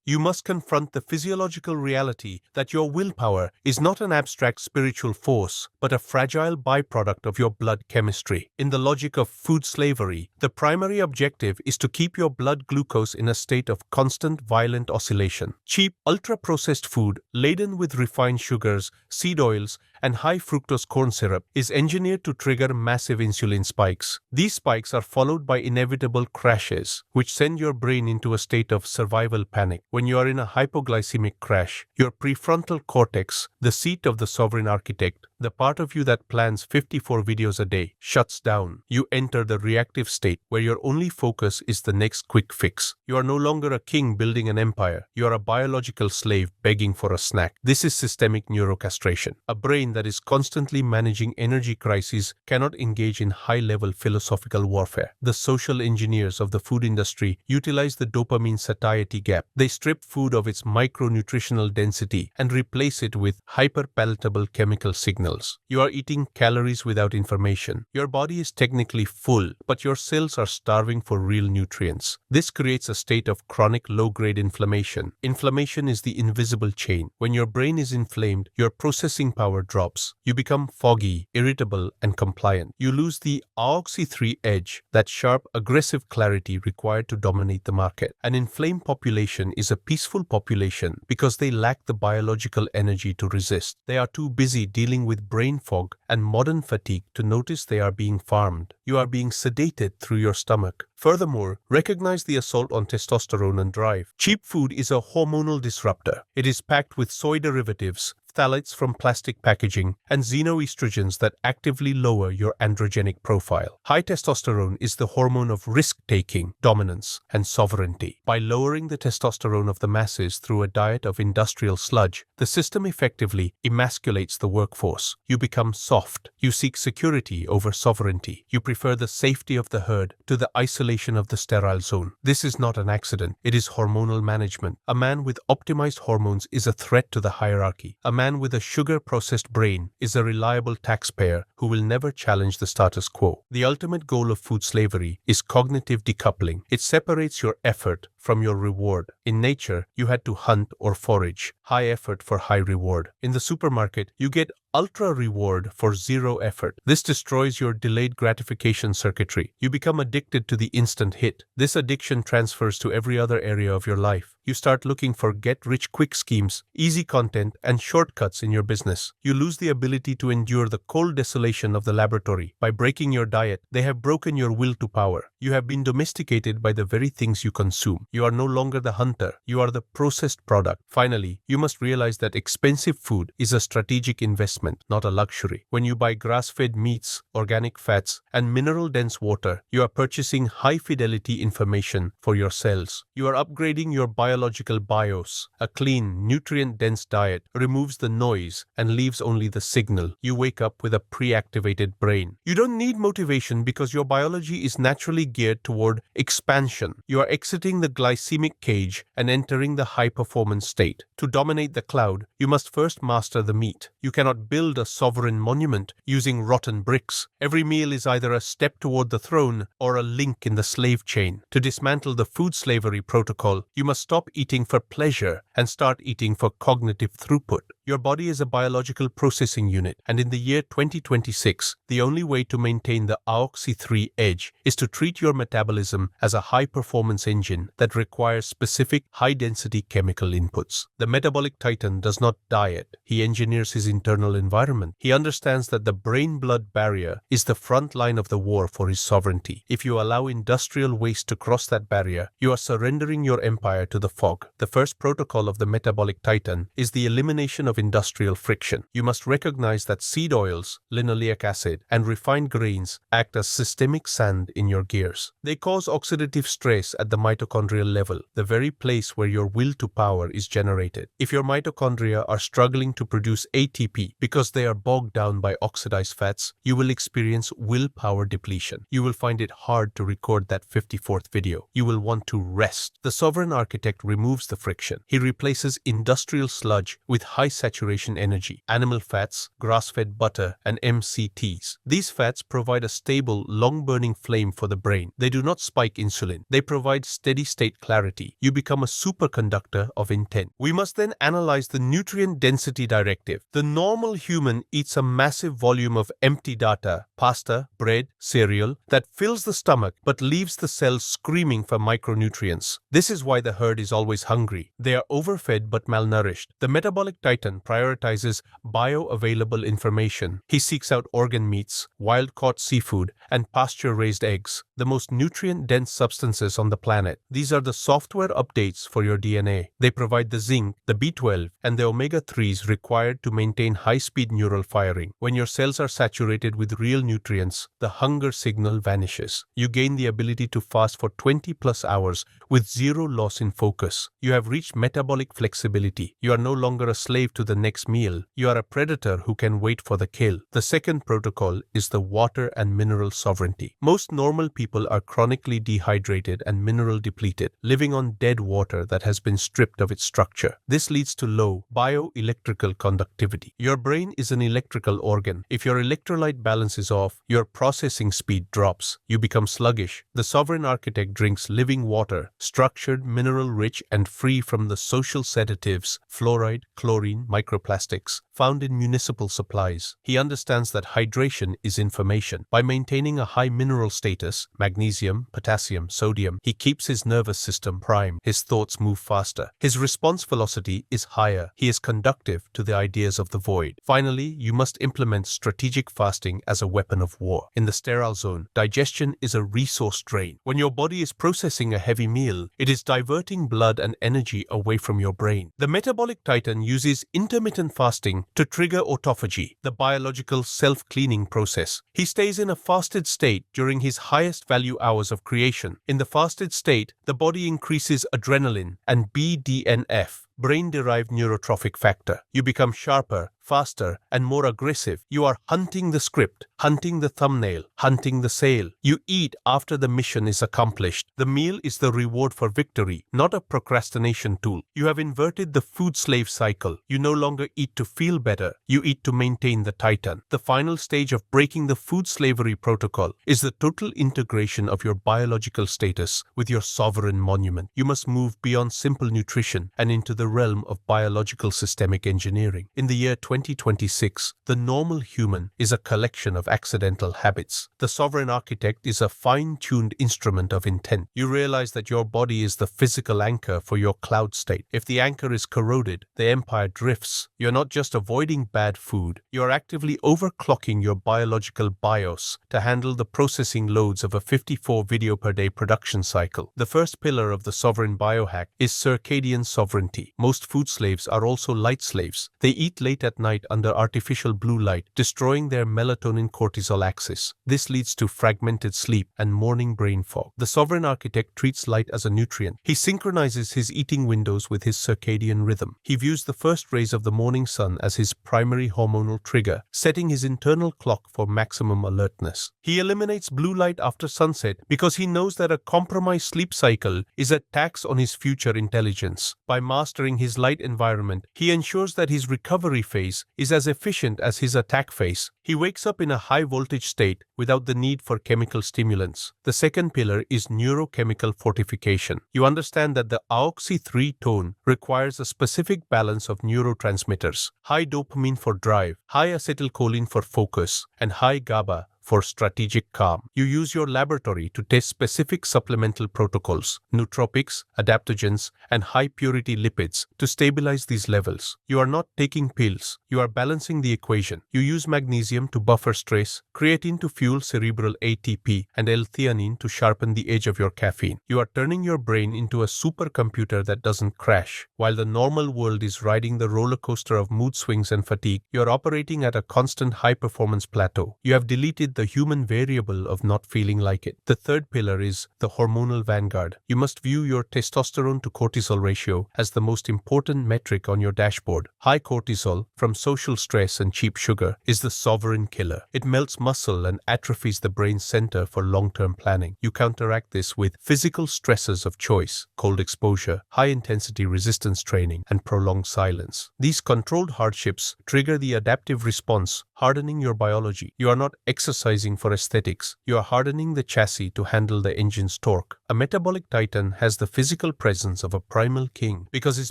You must confront the physiological reality that your willpower is not an abstract spiritual force, but a fragile byproduct of your blood chemistry. In the logic of food slavery, the primary objective is to keep your blood glucose in a state of constant violent oscillation. Cheap, ultra-processed food, laden with refined sugars, seed oils, and high-fructose corn syrup, is engineered to trigger massive insulin spikes. These spikes are followed by inevitable crashes, which send your brain into a state of survival panic. When you are in a hypoglycemic crash, your prefrontal cortex, the seat of the sovereign architect, the part of you that plans 54 videos a day, shuts down. You enter the reactive state where your only focus is the next quick fix. You are no longer a king building an empire. You are a biological slave begging for a snack. This is systemic neurocastration. A brain that is constantly managing energy crises cannot engage in high-level philosophical warfare. The social engineers of the food industry utilize the dopamine satiety gap. They strip food of its micronutritional density and replace it with hyperpalatable chemical signals. You are eating calories without information. Your body is technically full, but your cells are starving for real nutrients. This creates a state of chronic low-grade inflammation. Inflammation is the invisible chain. When your brain is inflamed, your processing power drops. You become foggy, irritable, and compliant. You lose the AOXI3 edge, that sharp, aggressive clarity required to dominate the market. An inflamed population is a peaceful population because they lack the biological energy to resist. They are too busy dealing with brain fog and modern fatigue to notice they are being farmed. You are being sedated through your stomach. Furthermore, recognize the assault on testosterone and drive. Cheap food is a hormonal disruptor. It is packed with soy derivatives, phthalates from plastic packaging, and xenoestrogens that actively lower your androgenic profile. High testosterone is the hormone of risk-taking, dominance, and sovereignty. By lowering the testosterone of the masses through a diet of industrial sludge, the system effectively emasculates the workforce. You become soft. You seek security over sovereignty. You prefer the safety of the herd to the isolation of the sterile zone. This is not an accident. It is hormonal management. A man with optimized hormones is a threat to the hierarchy. A man with a sugar-processed brain is a reliable taxpayer who will never challenge the status quo. The ultimate goal of food slavery is cognitive decoupling. It separates your effort from your reward. In nature, you had to hunt or forage. High effort for high reward. In the supermarket, you get ultra reward for zero effort. This destroys your delayed gratification circuitry. You become addicted to the instant hit. This addiction transfers to every other area of your life. You start looking for get-rich-quick schemes, easy content, and shortcuts in your business. You lose the ability to endure the cold desolation of the laboratory. By breaking your diet, they have broken your will to power. You have been domesticated by the very things you consume. You are no longer the hunter. You are the processed product. Finally, you must realize that expensive food is a strategic investment, not a luxury. When you buy grass-fed meats, organic fats, and mineral-dense water, you are purchasing high-fidelity information for your cells. You are upgrading your biological BIOS. A clean, nutrient-dense diet removes the noise and leaves only the signal. You wake up with a pre-activated brain. You don't need motivation because your biology is naturally geared toward expansion. You are exiting the glycemic cage and entering the high-performance state. To dominate the cloud, you must first master the meat. You cannot build a sovereign monument using rotten bricks. Every meal is either a step toward the throne or a link in the slave chain. To dismantle the food slavery protocol, you must stop eating for pleasure and start eating for cognitive throughput. Your body is a biological processing unit, and in the year 2026, the only way to maintain the AOXI3 edge is to treat your metabolism as a high-performance engine that requires specific high-density chemical inputs. The metabolic titan does not diet. He engineers his internal environment. He understands that the brain-blood barrier is the front line of the war for his sovereignty. If you allow industrial waste to cross that barrier, you are surrendering your empire to the fog. The first protocol of the metabolic titan is the elimination of industrial friction. You must recognize that seed oils, linoleic acid, and refined grains act as systemic sand in your gears. They cause oxidative stress at the mitochondrial level, the very place where your will to power is generated. If your mitochondria are struggling to produce ATP because they are bogged down by oxidized fats, you will experience willpower depletion. You will find it hard to record that 54th video. You will want to rest. The sovereign architect removes the friction. He replaces industrial sludge with high high-saturation energy, animal fats, grass-fed butter, and MCTs. These fats provide a stable, long-burning flame for the brain. They do not spike insulin. They provide steady-state clarity. You become a superconductor of intent. We must then analyze the nutrient density directive. The normal human eats a massive volume of empty data, pasta, bread, cereal, that fills the stomach but leaves the cells screaming for micronutrients. This is why the herd is always hungry. They are overfed but malnourished. The metabolic titan prioritizes bioavailable information. He seeks out organ meats, wild-caught seafood, and pasture-raised eggs, the most nutrient-dense substances on the planet. These are the software updates for your DNA. They provide the zinc, the B12, and the omega-3s required to maintain high-speed neural firing. When your cells are saturated with real nutrients, the hunger signal vanishes. You gain the ability to fast for 20+ hours with zero loss in focus. You have reached metabolic flexibility. You are no longer a slave to the next meal. You are a predator who can wait for the kill. The second protocol is the water and mineral sovereignty. Most normal people are chronically dehydrated and mineral depleted, living on dead water that has been stripped of its structure. This leads to low bioelectrical conductivity. Your brain is an electrical organ. If your electrolyte balance is off, your processing speed drops. You become sluggish. The sovereign architect drinks living water, structured, mineral-rich, and free from the social sedatives, fluoride, chlorine, microplastics, found in municipal supplies. He understands that hydration is information. By maintaining a high mineral status, magnesium, potassium, sodium, he keeps his nervous system primed. His thoughts move faster. His response velocity is higher. He is conductive to the ideas of the void. Finally, you must implement strategic fasting as a weapon of war. In the sterile zone, digestion is a resource drain. When your body is processing a heavy meal, it is diverting blood and energy away from your brain. The metabolic titan uses intermittent fasting to trigger autophagy, the biological self-cleaning process. He stays in a fasted state during his highest value hours of creation. In the fasted state, the body increases adrenaline and BDNF, brain-derived neurotrophic factor. You become sharper, faster, and more aggressive. You are hunting the script, hunting the thumbnail, hunting the sale. You eat after the mission is accomplished. The meal is the reward for victory, not a procrastination tool. You have inverted the food slave cycle. You no longer eat to feel better. You eat to maintain the titan. The final stage of breaking the food slavery protocol is the total integration of your biological status with your sovereign monument. You must move beyond simple nutrition and into the realm of biological systemic engineering. In the year 2026, the normal human is a collection of accidental habits. The sovereign architect is a fine-tuned instrument of intent. You realize that your body is the physical anchor for your cloud state. If the anchor is corroded, the empire drifts. You're not just avoiding bad food, you're actively overclocking your biological BIOS to handle the processing loads of a 54 video per day production cycle. The first pillar of the sovereign biohack is circadian sovereignty. Most food slaves are also light slaves. They eat late at night under artificial blue light, destroying their melatonin-cortisol axis. This leads to fragmented sleep and morning brain fog. The sovereign architect treats light as a nutrient. He synchronizes his eating windows with his circadian rhythm. He views the first rays of the morning sun as his primary hormonal trigger, setting his internal clock for maximum alertness. He eliminates blue light after sunset because he knows that a compromised sleep cycle is a tax on his future intelligence. By mastering his light environment, he ensures that his recovery phase is as efficient as his attack phase. He wakes up in a high-voltage state without the need for chemical stimulants. The second pillar is neurochemical fortification. You understand that the AOXY3 tone requires a specific balance of neurotransmitters: high dopamine for drive, high acetylcholine for focus, and high GABA for strategic calm. You use your laboratory to test specific supplemental protocols, nootropics, adaptogens, and high-purity lipids to stabilize these levels. You are not taking pills. You are balancing the equation. You use magnesium to buffer stress, creatine to fuel cerebral ATP, and L-theanine to sharpen the edge of your caffeine. You are turning your brain into a supercomputer that doesn't crash. While the normal world is riding the roller coaster of mood swings and fatigue, you are operating at a constant high-performance plateau. You have deleted the human variable of not feeling like it. The third pillar is the hormonal vanguard. You must view your testosterone to cortisol ratio as the most important metric on your dashboard. High cortisol, from social stress and cheap sugar, is the sovereign killer. It melts muscle and atrophies the brain center for long-term planning. You counteract this with physical stresses of choice, cold exposure, high-intensity resistance training, and prolonged silence. These controlled hardships trigger the adaptive response, hardening your biology. You are not exercising for aesthetics. You are hardening the chassis to handle the engine's torque. A metabolic titan has the physical presence of a primal king because his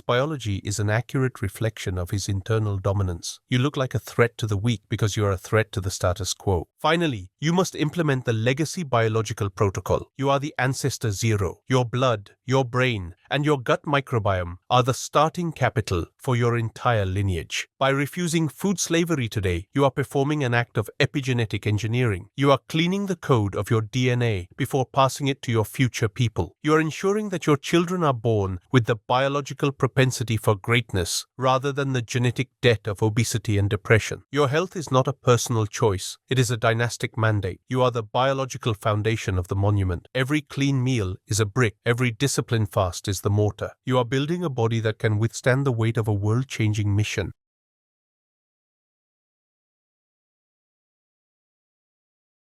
biology is an accurate reflection of his internal dominance. You look like a threat to the weak because you are a threat to the status quo. Finally, you must implement the legacy biological protocol. You are the ancestor zero. Your blood, your brain, and your gut microbiome are the starting capital for your entire lineage. By refusing food slavery today, you are performing an act of epigenetic engineering. You are cleaning the code of your DNA before passing it to your future people. You are ensuring that your children are born with the biological propensity for greatness rather than the genetic debt of obesity and depression. Your health is not a personal choice. It is a dynastic mandate. You are the biological foundation of the monument. Every clean meal is a brick. Every disciplined fast is the mortar. You are building a body that can withstand the weight of a world-changing mission.